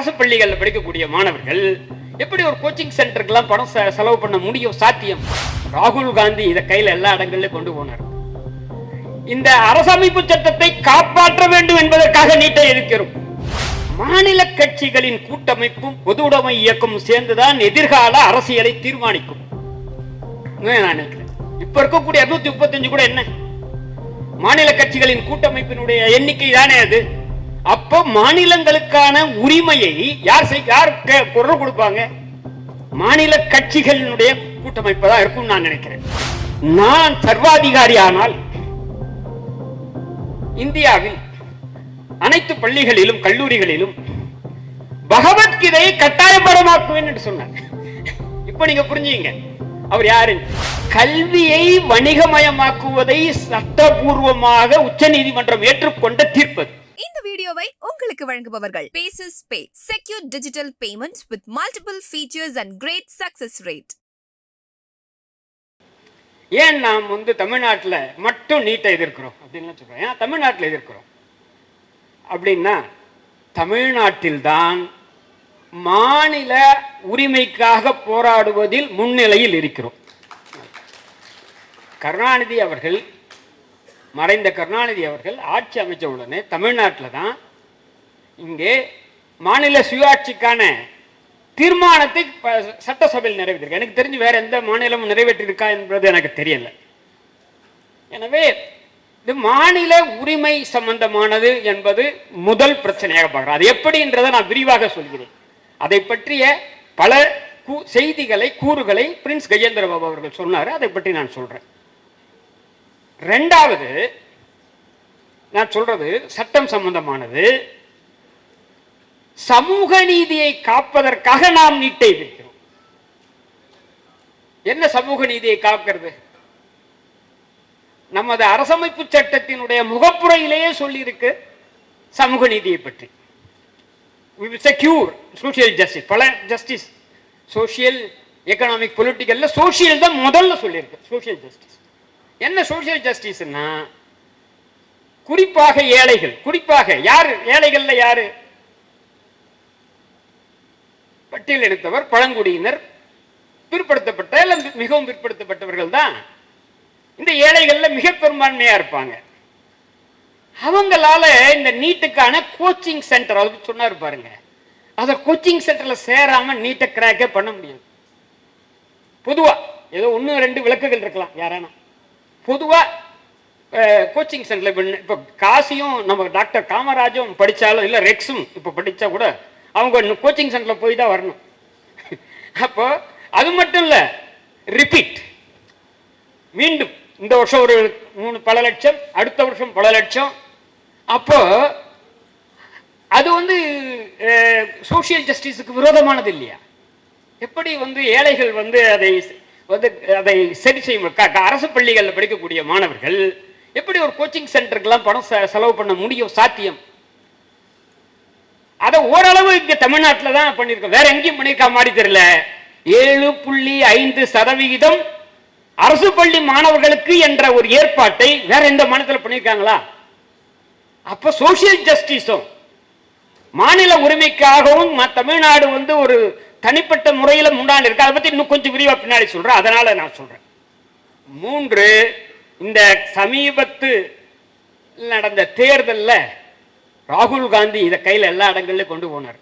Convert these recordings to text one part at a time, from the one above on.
அரசு பள்ளிகளில் படிக்கக்கூடிய மாணவர்கள் எப்படி ஒரு கோச்சிங் சென்டருக்கெல்லாம் பணம் செலவு பண்ண முடியும்? சாத்தியம். ராகுல் காந்தி இதை கையில் எல்லா இடங்களிலும் கொண்டு போனார். இந்த அரசமைப்பு சட்டத்தை காப்பாற்ற வேண்டும் என்பதற்காக நீட்டை எதிர்க்கிறோம். மாநில கட்சிகளின் கூட்டமைப்பும் பொது உடைமை இயக்கமும் சேர்ந்துதான் எதிர்கால அரசியலை தீர்மானிக்கும். நான் நினைக்கிறேன் இப்ப இருக்கக்கூடிய 235 கூட என்ன மாநில கட்சிகளின் கூட்டமைப்பினுடைய எண்ணிக்கை தானே அது. அப்போ மாநிலங்களுக்கான உரிமையை யார் குரல் கொடுப்பாங்க? மாநில கட்சிகளினுடைய கூட்டமைப்பு தான் இருக்கும் நான் நினைக்கிறேன். நான் சர்வாதிகாரி ஆனால் இந்தியாவில் அனைத்து பள்ளிகளிலும் கல்லூரிகளிலும் பகவத்கீதையை கட்டாயப்படமாக்குவேன் என்று சொன்னார். இப்ப நீங்க புரிஞ்சுங்க அவர் யாரு? கல்வியை வணிகமயமாக்குவதை சட்டபூர்வமாக உச்சநீதிமன்றம் ஏற்றுக்கொண்ட தீர்ப்பது. இந்த வீடியோவை உங்களுக்கு வழங்குபவர்கள் பேசஸ் பே, secure digital payments with multiple features and great success rate. ஏன் நாம் தமிழ்நாட்டில் மட்டும் நீட்டை எதிர்க்கிறோம் அப்படின்னு சொல்றோம். ஏன் தமிழ்நாட்டில் எதிர்க்கிறோம் அப்படின்னா, தமிழ்நாட்டில்தான் மாநில உரிமைக்காக போராடுவதில் முன்னிலையில் இருக்கிறோம். கருணாநிதி அவர்கள், மறைந்த கருணாநிதி அவர்கள் ஆட்சி அமைச்ச உடனே தமிழ்நாட்டில் தான் இங்கே மாநில சுயாட்சிக்கான தீர்மானத்தை சட்டசபையில் நிறைவேற்றிருக்க. எனக்கு தெரிஞ்சு வேற எந்த மாநிலமும் நிறைவேற்றிருக்கா என்பது எனக்கு தெரியல. எனவே இது மாநில உரிமை சம்பந்தமானது என்பது முதல் பிரச்சனையாக பார்க்கிறேன். அது எப்படின்றதை நான் விரிவாக சொல்கிறேன். அதை பற்றிய பல செய்திகளை கூறுகளை பிரின்ஸ் கஜேந்திர பாபு அவர்கள் சொன்னார். அதை பற்றி நான் சொல்றேன். ரெண்டாவது நான் சொல்றது சட்டம் சம்பந்தமானது. சமூக நீதியை காப்பதற்காக நாம் நீட்டை எதிர்க்கிறோம். என்ன சமூக நீதியை காக்கிறது? நமது அரசமைப்பு சட்டத்தினுடைய முகப்புரையிலேயே சொல்லி இருக்கு சமூக நீதியை பற்றி. செக்யூர் சோசியல் ஜஸ்டிஸ், பல ஜஸ்டிஸ், சோசியல், எக்கனாமிக், பொலிட்டிக்கல்ல சோசியல் தான் முதல்ல சொல்லியிருக்கு. சோசியல் ஜஸ்டிஸ் என்ன? சோசியல் ஜஸ்டிஸ்னா குறிப்பாக ஏழைகள், குறிப்பாக யாரு ஏழைகள்ல யாரு? பட்டியல் எடுத்தவர், பழங்குடியினர், பிற்படுத்தப்பட்ட மிகவும் பிற்படுத்தப்பட்டவர்கள் தான் இந்த ஏழைகள்ல மிக பெரும்பான்மையா இருப்பாங்க. அவங்களால இந்த நீட்டுக்கான கோச்சிங் சென்டர் அது சொன்னாரு பாருங்க, அத கோச்சிங் சென்டர்ல சேராம நீட்டை கிராக்கே பண்ண முடியாது. பொதுவா ஏதோ 1-2 விளக்குகள் இருக்கலாம் யாரானா. பொதுவா கோச்சிங் சென்டர்ல இப்ப காசியும் நம்ம டாக்டர் காமராஜும் படிச்சாலும் இல்ல ரெக்ஸும் இப்ப படிச்சா கூட அவங்க கோச்சிங் சென்டர்ல போய் தான் வரணும். அப்போ அது மட்டும் இல்ல, ரிப்பீட், மீண்டும் இந்த வருஷம் ஒரு பல லட்சம், அடுத்த வருஷம் பல லட்சம். அப்போ அது சோசியல் ஜஸ்டிஸுக்கு விரோதமானது இல்லையா? எப்படி ஏழைகள் அதை சரி செய்யும்? அரசு பள்ளிகளில் படிக்கக்கூடிய மாணவர்கள் எப்படி ஒரு கோச்சிங் சென்டருக்கெல்லாம் பணம் செலவு பண்ண முடியும்? சாத்தியம். அதை ஓரளவு இங்க தமிழ்நாட்டில் தான் பண்ணிருக்கோம், வேற எங்கேயும் பண்ணிருக்கா மாதிரி தெரியல. 7.5% அரசு பள்ளி மாணவர்களுக்கு என்ற ஒரு ஏற்பாட்டை வேற எந்த மாநிலத்தில் பண்ணிருக்காங்களா? அப்ப சோசியல் ஜஸ்டிஸும் மாநில உரிமைக்காகவும் தமிழ்நாடு ஒரு தனிப்பட்ட முறையில் முன்னாடி இருக்கு. அதை பத்தி இன்னும் கொஞ்சம் விரிவா பின்னாடி சொல்றேன். அதனால நான் சொல்றேன். 3, இந்த சமீபத்து நடந்த தேர்தலில் ராகுல் காந்தி இதை கையில் எல்லா இடங்களிலும் கொண்டு போனார்.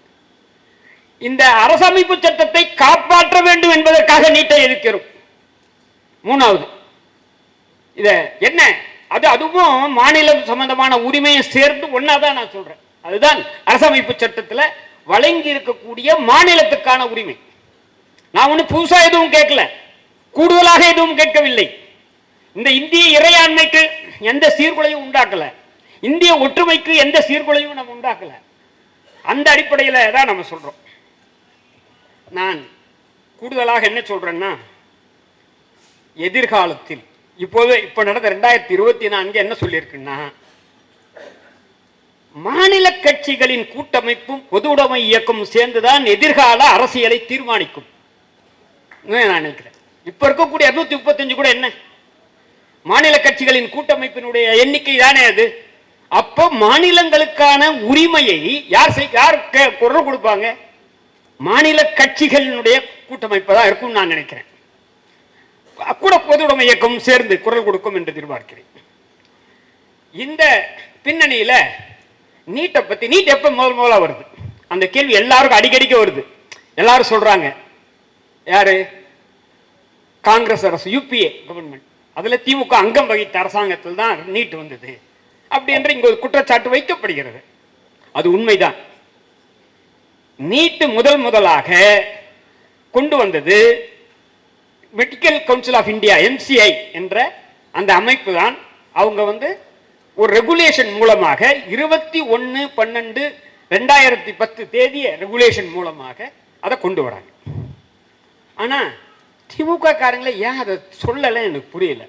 இந்த அரசமைப்பு சட்டத்தை காப்பாற்ற வேண்டும் என்பதற்காக நீட்டை எதிர்க்கிறோம். 3வது இத என்ன? அதுவும் மாநிலம் சம்பந்தமான உரிமையை சேர்ந்து ஒன்னாதான் நான் சொல்றேன். அதுதான் அரசமைப்பு சட்டத்தில் வழங்கி இருக்கக்கூடிய மாநிலத்துக்கான உரிமை. நான் ஒன்னும் புதுசா எதுவும் கேட்கல, கூடுதலாக எதுவும் கேட்கவில்லை. இந்த இந்திய இறையாண்மைக்கு எந்த சீர்குலையும் உண்டாக்கல, இந்திய ஒற்றுமைக்கு எந்த சீர்குலையும் நம்ம உண்டாக்கல. அந்த அடிப்படையில் தான் நம்ம சொல்றோம். நான் கூடுதலாக என்ன சொல்றேன்னா, எதிர்காலத்தில் இப்ப நடந்த 2024 என்ன சொல்லியிருக்குன்னா, மாநில கட்சிகளின் கூட்டமைப்பும் பொது உடைமை இயக்கமும் சேர்ந்துதான் எதிர்கால அரசியலை தீர்மானிக்கும். நான் நினைக்கிறேன் இப்ப இருக்கக்கூடிய 235 கூட என்ன மாநில கட்சிகளின் கூட்டமைப்பினுடைய எண்ணிக்கை தானே அது. அப்போ மாநிலங்களுக்கான உரிமையை யார் குரல் கொடுப்பாங்க? மாநில கட்சிகளினுடைய கூட்டமைப்பு தான் இருக்கும் நான் நினைக்கிறேன். கூட பொது உடைமை இயக்கம் சேர்ந்து குரல் கொடுக்கும் என்று எதிர்பார்க்கிறேன். இந்த பின்னணியில நீட்டை பத்தி, நீட் எப்ப முதலா வருது அந்த கேள்வி எல்லாருக்கும் அடிக்கடிக்க வருது. எல்லாரும் சொல்றாங்க, யாரு? காங்கிரஸ் அரசு, யூபிஏ கவர்மெண்ட், அதுல திமுக அங்கம் வகித்த அரசாங்கத்தில் தான் நீட் வந்தது அப்படி என்று இங்க ஒரு குற்றச்சாட்டு வைக்கப்படுகிறது. அது உண்மைதான். நீட் முதலாக கொண்டு வந்தது medical council of India, MCI என்ற அந்த அமைப்பு தான். அவங்க ஒரு ரெகுலேஷன் மூலமாக 21/12/2010 தேதிய ரெகுலேஷன் மூலமாக அதை கொண்டு வராங்க. ஆனா திமுக காரங்களே ஏன் அதை சொல்லல எனக்கு புரியல.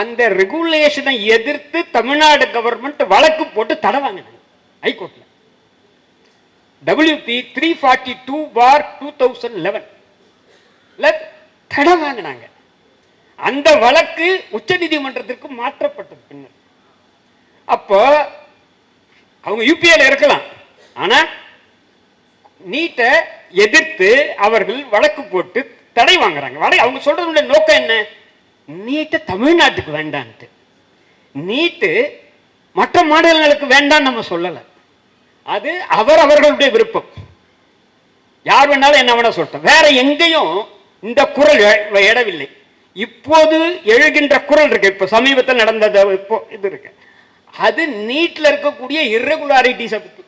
அந்த ரெகுலேஷனை எதிர்த்து தமிழ்நாடு கவர்மெண்ட் வழக்கு போட்டு தடை வாங்கினாங்க ஹைகோர்ட்ல. WP 342/2011 தடை வாங்கினாங்க. அந்த வழக்கு உச்ச நீதிமன்றத்திற்கு மாற்றப்பட்டது பின்னர். அப்போ அவங்க யூபிஏல இருக்கலாம், ஆனா நீட்டை எதிர்த்து அவர்கள் வழக்கு போட்டு தடை வாங்குறாங்க. அவங்க சொல்றதுடைய நோக்கம் என்ன? நீட்டு தமிழ்நாட்டுக்கு வேண்டான்ட்டு. நீட்டு மற்ற மாநிலங்களுக்கு வேண்டாம் நம்ம சொல்லல. அது அவர்களுடைய விருப்பம். யார் வேணாலும் என்ன வேணா சொல்லட்டும். வேற எங்கேயும் இந்த குரல் எழவில்லை. இப்போது எழுகின்ற குரல் இருக்கு. இப்ப சமீபத்தில் நடந்தது இப்போ இது இருக்கு. அது நீட்ல இருக்கக்கூடிய இர்ரெகுலாரிட்டிஸ் பத்தி.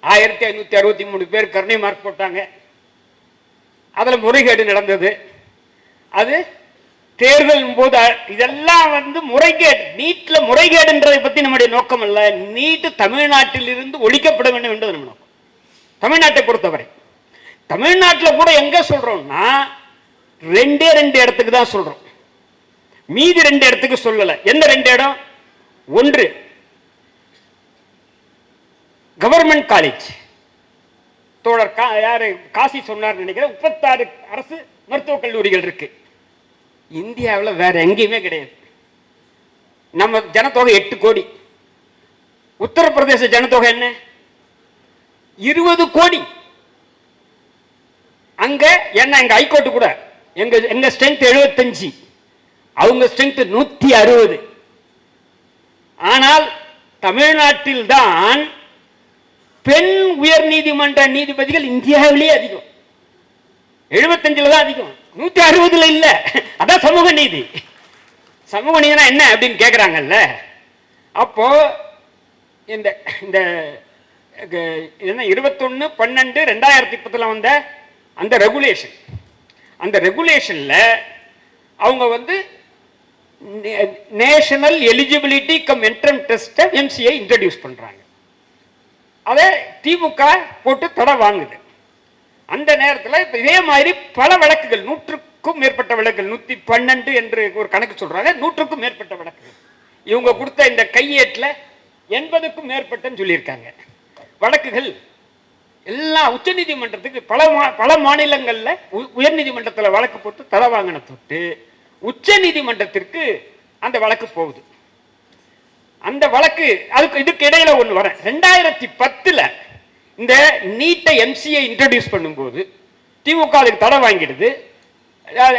1563 பேர் கருணை மார்க் போட்டாங்க. அதுல முறைகேடு நடந்தது. அது தேர்தல் போது இதெல்லாம் முறைகேடு. நீட்ல முறைகேடுன்றதை பத்தி நம்முடைய நோக்கம் அல்ல. நீட் தமிழ்நாட்டில் இருந்து ஒழிக்கப்பட வேண்டும் என்பது நம்ம நோக்கம். தமிழ்நாட்டை பொறுத்தவரை தமிழ்நாட்டில் கூட எங்க சொல்றோம்னா 2 இடத்துக்கு தான் சொல்றோம். மீதி 2 இடத்துக்கு சொல்லல. எந்த 2 இடம்? ஒன்று கவர்மெண்ட் காலேஜ். தோழர் யாரு காசி சொன்னார் நினைக்கிறேன். 36 அரசு மருத்துவக் கல்லூரிகள் இருக்கு. இந்தியாவில் வேற எங்கேயுமே கிடையாது. நம்ம ஜனத்தொகை 8 கோடி. உத்தரப்பிரதேச ஜனத்தொகை என்ன? 20 கோடி. அங்க என்ன, எங்க ஹைகோர்ட் கூட எங்க ஸ்ட்ரென்த் 75, அவங்க ஸ்ட்ரென்த் 160. ஆனால் தமிழ்நாட்டில் தான் பெண் உயர் நீதிமன்ற நீதிபதிகள் இந்தியாவிலேயே அதிகம். 75 தான் அதிகம், 160 இல்ல. அதான் சமூக நீதி. சமூக நீதினா என்ன அப்படின்னு கேட்கிறாங்கல்ல. அப்போ இந்த 21/12/2010 வந்த அந்த ரெகுலேஷன், அந்த ரெகுலேஷன்ல அவங்க national eligibility come entrance test MCI introduce பண்றாங்க. அதை திமுக போட்டு தடை வாங்குது. அந்த நேரத்தில் இதே மாதிரி பல வழக்குகள், 100க்கும் மேற்பட்ட வழக்குகள், 112 என்று ஒரு கணக்கு சொல்றாங்க. 100க்கும் மேற்பட்ட வழக்குகள் இவங்க கொடுத்த இந்த கையேட்டில் 80க்கும் மேற்பட்டன்னு சொல்லியிருக்காங்க. வழக்குகள் எல்லாம் உச்ச நீதிமன்றத்துக்கு பல மாநிலங்கள்ல உயர் நீதிமன்றத்தில் வழக்கு போட்டு தடை வாங்கின தொட்டு உச்ச நீதிமன்றத்திற்கு அந்த வழக்கு போகுது. அந்த வழக்கு இதுக்கு இடையில ஒண்ணு வர 2010 இந்த நீட்டை MCI இன்ட்ரோடியூஸ் பண்ணும்போது திமுக அதுக்கு தடை வாங்கிடுது.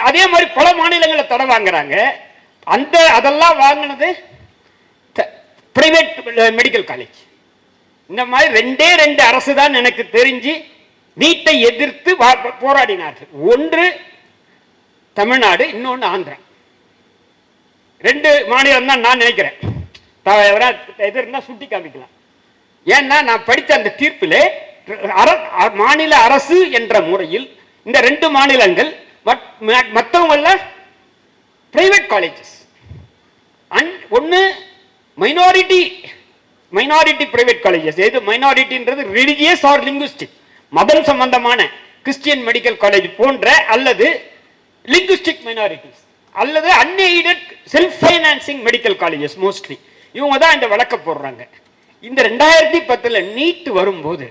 அதே மாதிரி பல மாநிலங்களில் தடை வாங்குறாங்க. அதெல்லாம் வாங்கினது பிரைவேட் மெடிக்கல் காலேஜ். இந்த மாதிரி 2 அரசு தான் எனக்கு தெரிஞ்சு நீட்டை எதிர்த்து போராடினார்கள். ஒன்று தமிழ்நாடு, இன்னொன்று ஆந்திரா. 2 மாநிலம் தான் நான் நினைக்கிறேன். எதிர்னா சுட்டி காமிக்கலாம். ஏன்னா நான் படித்த அந்த தீர்ப்பிலே மாநில அரசு என்ற முறையில் இந்த 2 மாநிலங்கள், மற்றவங்கள பிரைவேட் காலேஜஸ். ஒன்னு மைனாரிட்டி பிரைவேட் காலேஜஸ். எது மைனாரிட்டின்றது? ரிலிஜியஸ் ஆர் லிங்குஸ்டிக், மதம் சம்பந்தமான கிறிஸ்டியன் மெடிக்கல் காலேஜ் போன்ற, அல்லது லிங்குஸ்டிக் மைனாரிட்டிஸ், அல்லது unaided self financing medical colleges. Mostly இவங்க தான் இந்த வழக்க போடுறாங்க. இந்த 2010 நீட் வரும்போது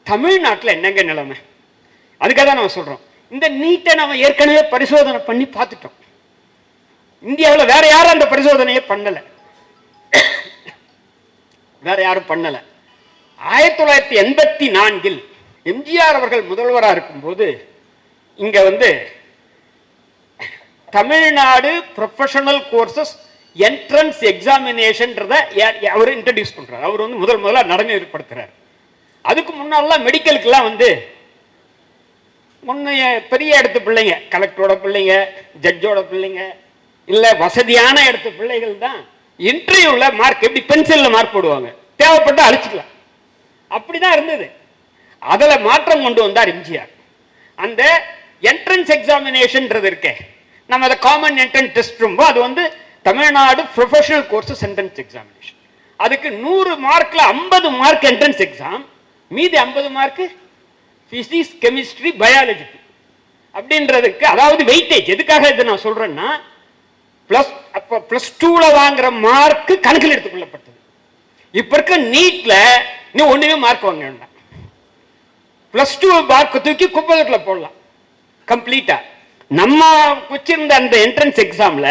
தமிழ்நாட்டில் என்னங்க நிலைமை? அதுக்காக தான் நம்ம சொல்றோம். இந்த நீட்டை நம்ம ஏற்கனவே பரிசோதனை பண்ணி பார்த்துட்டோம். இந்தியாவில் வேற யாரும் அந்த பரிசோதனையை பண்ணல. வேற யாரும் பண்ணல. 1984 எம்ஜிஆர் அவர்கள் முதல்வராக இருக்கும்போது இங்க வந்து தமிழ்நாடு ப்ரொஃபஷனல் கோர்சஸ் என்ட்ரன்ஸ் எக்ஸாமினேஷன்றத அவர் இன்ட்ரடியூஸ் பண்றாரு. அவர் வந்து முதல்ல நடைமுறைப்படுத்துறாரு. அதுக்கு முன்னாலாம் மெடிக்கலுக்கெல்லாம் வந்து முன்னைய பெரிய இடத்து பிள்ளைங்க, கலெக்டரோட பிள்ளைங்க, ஜட்ஜோட பிள்ளைங்க, இல்லை வசதியான இடத்து பிள்ளைகள் தான் இன்டர்வியூல மார்க் எப்படி பென்சில்ல மார்க் போடுவாங்க, தேவைப்பட்டு அழிச்சுக்கலாம். அப்படிதான் இருந்தது. அதில் மாற்றம் கொண்டு வந்தார் எம்ஜிஆர். அந்த என்ட்ரன்ஸ் எக்ஸாமினேஷன்ன்றது இருக்கே, நம்ம அதை காமன் என்ட்ரன்ஸ் டெஸ்ட் அது வந்து Tamil Nadu professional courses entrance examination. அதுக்கு 100 மார்க்ல 50 மார்க் என்ட்ரன்ஸ் எக்ஸாம், மீதி 50 மார்க் பிசிக்ஸ், கெமிஸ்ட்ரி, பயாலஜி அப்படின்றதுக்கு. அதாவது வெயிட்டேஜ். எதுக்காக இதை நான் சொல்றேன்னா, பிளஸ் டூல வாங்குற மார்க் கணக்கில் எடுத்துக்கொள்ளப்பட்டது. இப்ப இருக்க நீட்ல நீ ஒண்ணுமே மார்க் வாங்க வேண்டாம், பிளஸ் டூ மார்க் தூக்கி குப்பைக்குள்ள போடலாம் கம்ப்ளீட்டா. நம்ம வச்சிருந்த அந்த என்ட்ரன்ஸ் எக்ஸாம்ல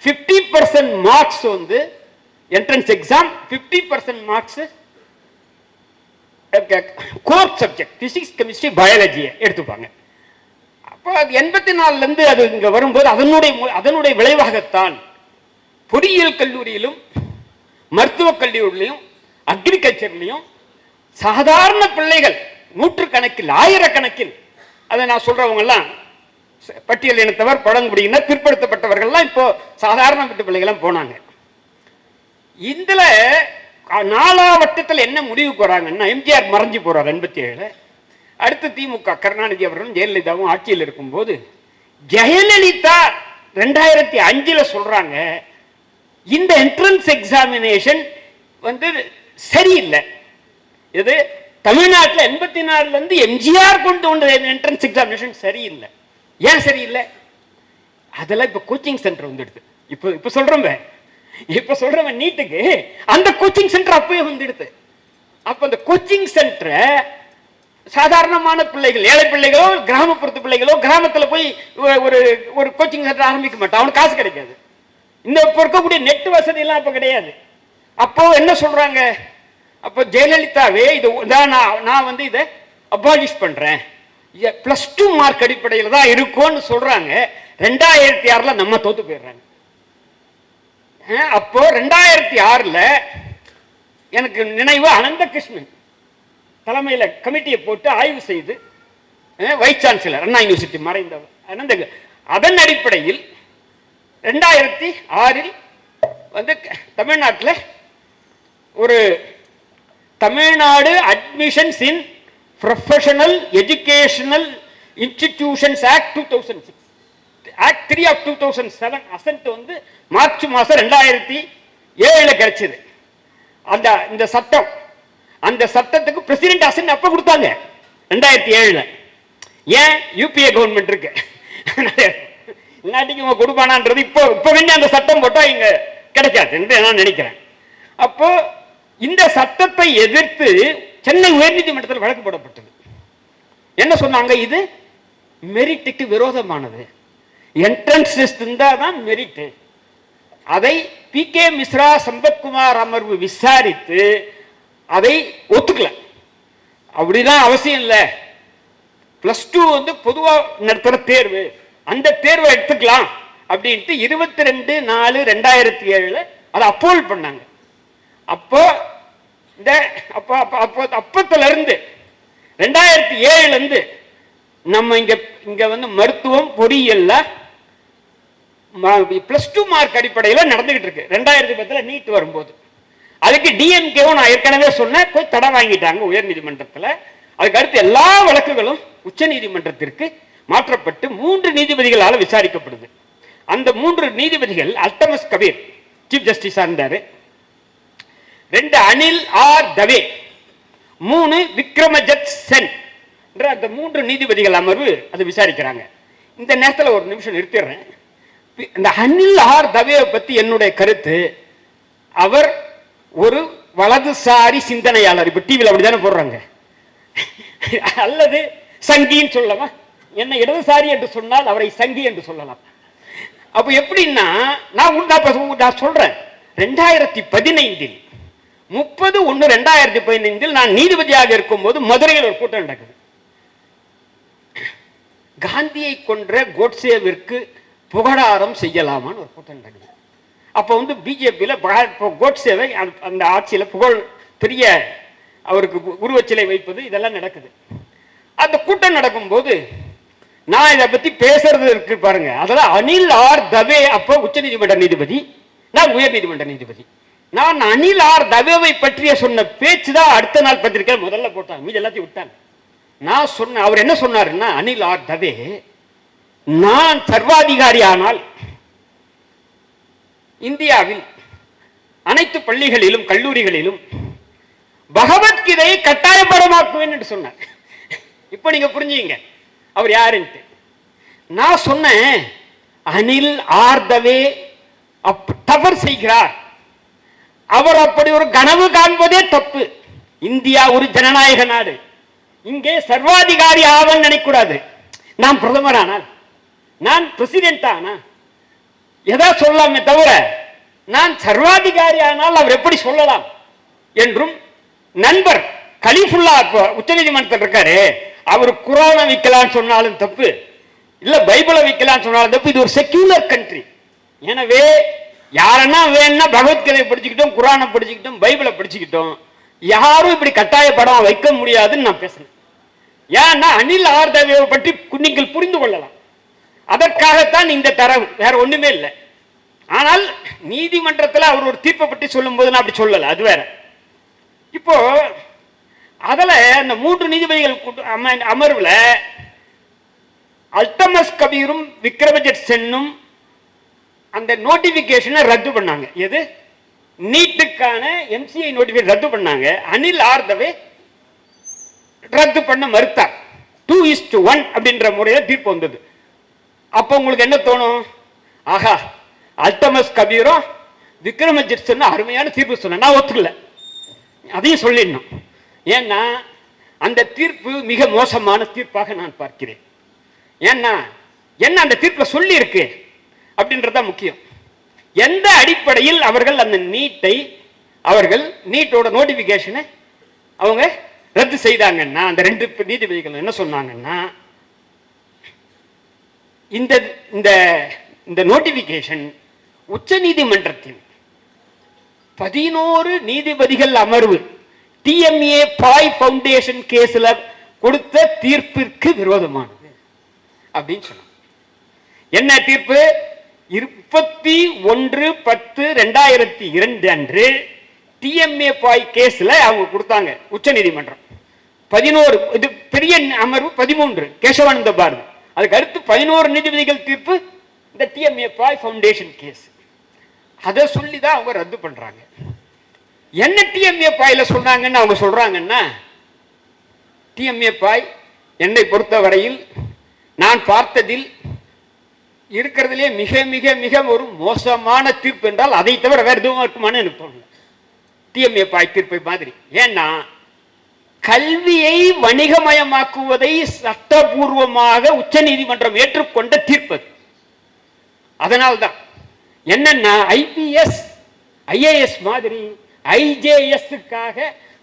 50% மார்க்ஸ் வந்து entrance exam, 50% marks core subject physics, chemistry, பயாலஜியை எடுத்துப்பாங்க. அப்போ அது 84 இருந்து அது இங்க வரும்போது அதனுடைய விளைவாகத்தான் பொறியியல் கல்லூரியிலும் மருத்துவக் கல்லூரியிலும் அக்ரிகல்ச்சர்லையும் சாதாரண பிள்ளைகள் நூற்றுக்கணக்கில், ஆயிரக்கணக்கில், அதை நான் சொல்றவங்க எல்லாம் பட்டியல் இனத்தவர், பழங்குடியினர், பிற்படுத்தப்பட்டவர்கள்லாம் இப்போ சாதாரண வீட்டு பிள்ளைகள்லாம் போனாங்க. இதுல 4ஆம் வட்டத்தில் என்ன முடிவுக்கு வராங்கன்னா, எம்ஜிஆர் மறைஞ்சு போறார் 87. அடுத்து திமுக கருணாநிதி அவர்களும் ஜெயலலிதாவும் ஆட்சியில் இருக்கும்போது ஜெயலலிதா 2005 சொல்றாங்க, இந்த என்ட்ரன்ஸ் எக்ஸாமினேஷன் வந்து சரியில்லை. இது தமிழ்நாட்டில் 84 இருந்து எம்ஜிஆர் கொண்டு வந்த என்ட்ரன்ஸ் எக்ஸாமினேஷன் சரியில்லை. ஏன் சரியில்லை? அதெல்லாம் இப்ப கோச்சிங் சென்டர் வந்துடுது. இப்ப சொல்றவன் நீட்டுக்கு அந்த கோச்சிங் சென்டர் அப்பவே வந்துடுது. அப்ப அந்த கோச்சிங் சென்டரை சாதாரணமான பிள்ளைகள், ஏழை பிள்ளைகளோ, கிராமப்புறத்து பிள்ளைகளோ கிராமத்துல போய் ஒரு கோச்சிங் சென்டர் ஆரம்பிக்க மாட்டான், அவனுக்கு காசு கிடைக்காது. இந்த இருக்கக்கூடிய நெட் வசதி எல்லாம் அப்ப கிடையாது. அப்போ என்ன சொல்றாங்க, அப்போ ஜெயலலிதாவே இது நான் வந்து இதை அபாலிஷ் பண்றேன், +2 மார்க் அடிப்படையில் தான் இருக்கும்னு சொல்றாங்க. 2006 நம்ம தோத்து போயிடுறாங்க. அப்போ 2006 எனக்கு நினைவு, அனந்தகிருஷ்ணன் தலைமையில் கமிட்டியை போட்டு ஆய்வு செய்து, வைஸ் சான்சலர் அண்ணா யூனிவர்சிட்டி மறைந்தவர், அதன் அடிப்படையில் 2006 வந்து தமிழ்நாட்டில் ஒரு Tamil Nadu admissions in professional educational institutions act 2006, act 3 of 2007 assent வந்து மார்ச் மாதம் 2007 கிடைச்சது. இந்த சட்டம், அந்த சட்டத்துக்கு பிரசிடென்ட் அசன்ட் அப்ப கொடுத்தாங்க 2007. ஏன்? யூபிஏ கவர்மெண்ட் இருக்கு, இல்லாட்டிக்கு இவங்க கொடுப்பானான்றது இப்போ வேண்டிய அந்த சட்டம் போட்டா இங்க கிடைக்காது என்று நான் நினைக்கிறேன். அப்போ இந்த சட்டத்தை எதிர்த்து சென்னை உயர்நீதிமன்றத்தில் வழக்கு போடப்பட்டது. என்ன சொன்னாங்க? இது மெரிட்டுக்கு விரோதமானது, என்ட்ரன்ஸ் டெஸ்ட் இருந்தால் தான் மெரிட். அதை PK மிஸ்ரா, சம்பத்குமார் அமர்வு விசாரித்து அதை ஒத்துக்கல. அப்படிதான் அவசியம் இல்லை, +2 வந்து பொதுவாக நடத்துகிற தேர்வு, அந்த தேர்வை எடுத்துக்கலாம் அப்படின்ட்டு 22/4/2007 அதை அப்போல் பண்ணாங்க. அப்போ இந்த அப்பத்துல இருந்து 2007 இருந்து நம்ம இங்க வந்து மருத்துவம், பொறியியல்ல +2 மார்க் அடிப்படையில் நடந்துகிட்டு இருக்கு. 2010 நீட் வரும்போது அதுக்கு டிஎம்கேவும் நான் ஏற்கனவே சொன்னேன், போய் தடை வாங்கிட்டாங்க உயர் நீதிமன்றத்தில். அதுக்கு அடுத்து எல்லா வழக்குகளும் உச்ச நீதிமன்றத்திற்கு மாற்றப்பட்டு 3 நீதிபதிகளால் விசாரிக்கப்படுது. அந்த 3 நீதிபதிகள் அல்டமஸ் கபீர் சீஃப் ஜஸ்டிஸா இருந்தாரு, 2 அனில் ஆர் தவே, 3 விக்ரமஜத் சென் என்ற அந்த 3 நீதிபதிகள் அமர்வு அதை விசாரிக்கிறாங்க. இந்த நேரத்தில் ஒரு நிமிஷம் நிறுத்திடுறேன். இந்த அனில் ஆர் தவேவை பத்தி என்னுடைய கருத்து, அவர் ஒரு வலதுசாரி சிந்தனையாளர். இப்ப டிவியில் அப்படித்தானே போடுறாங்க, அல்லது சங்கின்னு சொல்லலாமா? என்ன இடதுசாரி என்று சொன்னால் அவரை சங்கி என்று சொல்லலாம். அப்ப எப்படின்னா, நான் சொல்றேன், 2015 30/1/2015 நான் நீதிபதியாக இருக்கும்போது மதுரையில் ஒரு கூட்டம் நடக்குது. காந்தியை கொன்ற கோட்சேவிற்கு புகழாரம் செய்யலாமான்னு ஒரு கூட்டம் நடக்குது. அப்போ பிஜேபியில் கோட்சேவை அந்த ஆட்சியில் புகழ் பெரிய அவருக்கு உருவச்சிலை வைப்பது இதெல்லாம் நடக்குது. அந்த கூட்டம் நடக்கும்போது நான் இதை பத்தி பேசுறது இருக்கு பாருங்க. அதெல்லாம் அனில் ஆர் தவே அப்போ உச்ச நீதிமன்ற நீதிபதி, நான் உயர் நீதிமன்ற நீதிபதி. நான் அனில் ஆர் தவேவை பற்றிய சொன்ன பேச்சு தான் அடுத்த நாள் பத்திரிக்கை முதல்ல போட்டாங்க, மீது எல்லாத்தையும் விட்டாங்க. நான் சொன்ன அவர் என்ன சொன்னாருன்னா, அனில் ஆர் தவே நான் சர்வாதிகாரி ஆனால் இந்தியாவில் அனைத்து பள்ளிகளிலும் கல்லூரிகளிலும் பகவத்கீதையை கட்டாயப்படமாக்குவேன் என்று சொன்னார். இப்ப நீங்க புரிஞ்சுங்க அவர் யாருன்ட்டு. நான் சொன்னேன் அனில் ஆர் தவே தவறு செய்கிறார், அவர் அப்படி ஒரு கனவு காண்பதே தப்பு. இந்தியா ஒரு ஜனநாயக நாடு, இங்கே சர்வாதிகாரி ஆவன் நினைக்கூடாது. நான் பிரதமர் ஆனால், நான் பிரசிடென்ட் ஆனா எதா சொல்லலாமே தவிர நான் சர்வாதிகாரி ஆனால் அவர் எப்படி சொல்லலாம் என்றும், நண்பர் கலிஃபுல்லா உச்ச நீதிமன்றத்தில் இருக்காரு, அவர் குரானை விற்கலான்னு சொன்னாலும் தப்பு, இல்ல பைபிளை விற்கலான்னு சொன்னாலும் தப்பு. இது ஒரு செக்யூலர் கண்ட்ரி. எனவே யாரன்னா வேணும்னா பகவத்கீதை படிச்சுக்கிட்டோம், குரானை படிச்சுக்கிட்டோம், பைபிளை படிச்சுக்கிட்டோம், யாரும் இப்படி கட்டாய படம் வைக்க முடியாதுன்னு நான் பேசுறேன். ஏன்னா அனில் ஆர் தவேவை பற்றி நீங்கள் புரிந்து கொள்ளலாம், அதற்காகத்தான் இந்த தரவு, வேற ஒண்ணுமே இல்லை. ஆனால் நீதிமன்றத்தில் அவர் ஒரு தீர்ப்பை பற்றி சொல்லும் போது நான் அப்படி சொல்லல, அது வேற. இப்போ அதுல அந்த 3 நீதிபதிகள் அமர்வுல அல்தமஸ் கபீரும் விக்ரமஜித் சென்னும் அந்த நோட்டிபிகேஷனை ரத்து பண்ணாங்க. எது? நீட்டுக்கான எம்சிஐ நோட்டிபிகேஷன் ரத்து பண்ணாங்க. அனில் ஆர் தவே ரத்து பண்ண மறுத்தார். 2:1 அப்படின்ற முறையில் தீர்ப்பு வந்தது. அப்போ உங்களுக்கு என்ன தோணும்? ஆஹா, அல்தமஸ் கபீரும் விக்ரமஜித் சென்னும் அருமையான தீர்ப்பு சொன்ன, நான் ஒத்துக்கல, அதையும் சொல்லிடணும். ஏன்னா அந்த தீர்ப்பு மிக மோசமான தீர்ப்பாக நான் பார்க்கிறேன். ஏன்னா என்ன அந்த தீர்ப்பை சொல்லி இருக்கு அப்படின்றத முக்கியம். எந்த அடிப்படையில் அவர்கள் அந்த நீட்டோட நோட்டிபிகேஷனை அவங்க ரத்து செய்தாங்கன்னா, அந்த 2 நீதிபதிகள் என்ன சொன்னாங்கன்னா, இந்த நோட்டிபிகேஷன் உச்ச நீதிமன்றத்தின் 11 நீதிபதிகள் அமர்வு டிஎம்ஏ பாய் ஃபவுண்டேஷன் கேஸ்ல கொடுத்த தீர்ப்பிற்கு விரோதமானது அப்படின்னு சொன்னாங்க. என்ன தீர்ப்பு? 31/10/2002 அன்று டிஎம்ஏ பாய் கேஸ்ல அவங்க கொடுத்தாங்க உச்ச நீதிமன்றம். 11 இது பெரிய அமர்வு, 13 கேசவானந்த பாரதி, அதுக்கு அடுத்து 11 நீதிபதிகள் தீர்ப்பு இந்த டிஎம்ஏ பாய் ஃபவுண்டேஷன் கேஸ். அதை சொல்லிதான் அவங்க ரத்து பண்றாங்க. என்ன டிஎம்ஏ பாயில சொன்னாங்கன்னு அவங்க சொல்றாங்கன்னா, டிஎம்ஏ பாய் என்னை பொறுத்த வரையில் நான் பார்த்ததில் இருக்கிறதுலே மிக மிக மிக ஒரு மோசமான தீர்ப்பு என்றால் அதை தவிர வேற எதுவும் இருக்குமான்னு எனக்கு தோணல, டிஎம்ஏ பாய் தீர்ப்பை மாதிரி. ஏன்னா கல்வியை வணிகமயமாக்குவதை சட்டபூர்வமாக உச்ச நீதிமன்றம் ஏற்றுக்கொண்ட தீர்ப்பு. அதனால்தான் என்னன்னா ஐபிஎஸ் ஐஏஎஸ் மாதிரி ஐஜேஎஸ்க்காக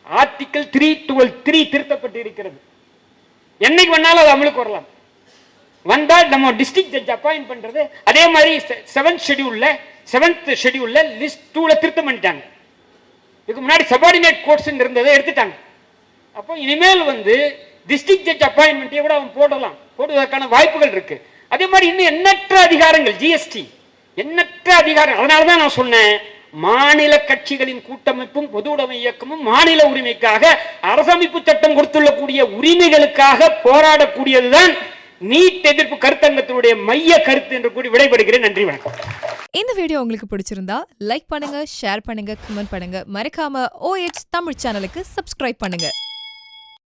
ஆர்டிகல் 312(3) திருத்தப்பட்டு இருக்கிறது. என்னைக்கு வேணாலும் அது அமலுக்கு வரலாம். வந்தால் நம்ம டிஸ்ட்ரிக்ட் ஜட்ஜ் அப்பாயிண்ட் பண்றது. அதே மாதிரி 7th ஷெட்யூல்ல லிஸ்ட் 2ல திருத்தம் பண்ணிட்டாங்க. இதுக்கு முன்னாடி சபார்டினேட் கோர்ட்ஸ் இருந்ததை எடுத்துட்டாங்க. அப்போ இனிமேல் டிஸ்ட்ரிக்ட் ஜட்ஜ் அப்பாயின்மெண்ட்டை கூட அவன் போடுவதற்கான வாய்ப்புகள் இருக்கு. அதே மாதிரி இன்னும் எண்ணற்ற அதிகாரங்கள், ஜிஎஸ்டி எண்ணற்ற அதிகாரம். அதனாலதான் நான் சொன்னேன், மாநில கட்சிகளின் கூட்டமைப்பும் பொது உடைமை இயக்கமும் மாநில உரிமைக்காக அரசமைப்பு சட்டம் கொடுத்துள்ளக்கூடிய உரிமைகளுக்காக போராடக்கூடியதுதான் நீட் எதிர்ப்பு கருத்தங்கத்தினுடைய மைய கருத்து என்று கூறி விடைபெறுகிறேன். நன்றி, வணக்கம். இந்த வீடியோ உங்களுக்கு பிடிச்சிருந்தா லைக் பண்ணுங்க, ஷேர் பண்ணுங்க, கமெண்ட் பண்ணுங்க. மறக்காம OH தமிழ் சேனலுக்கு சப்ஸ்கிரைப் பண்ணுங்க.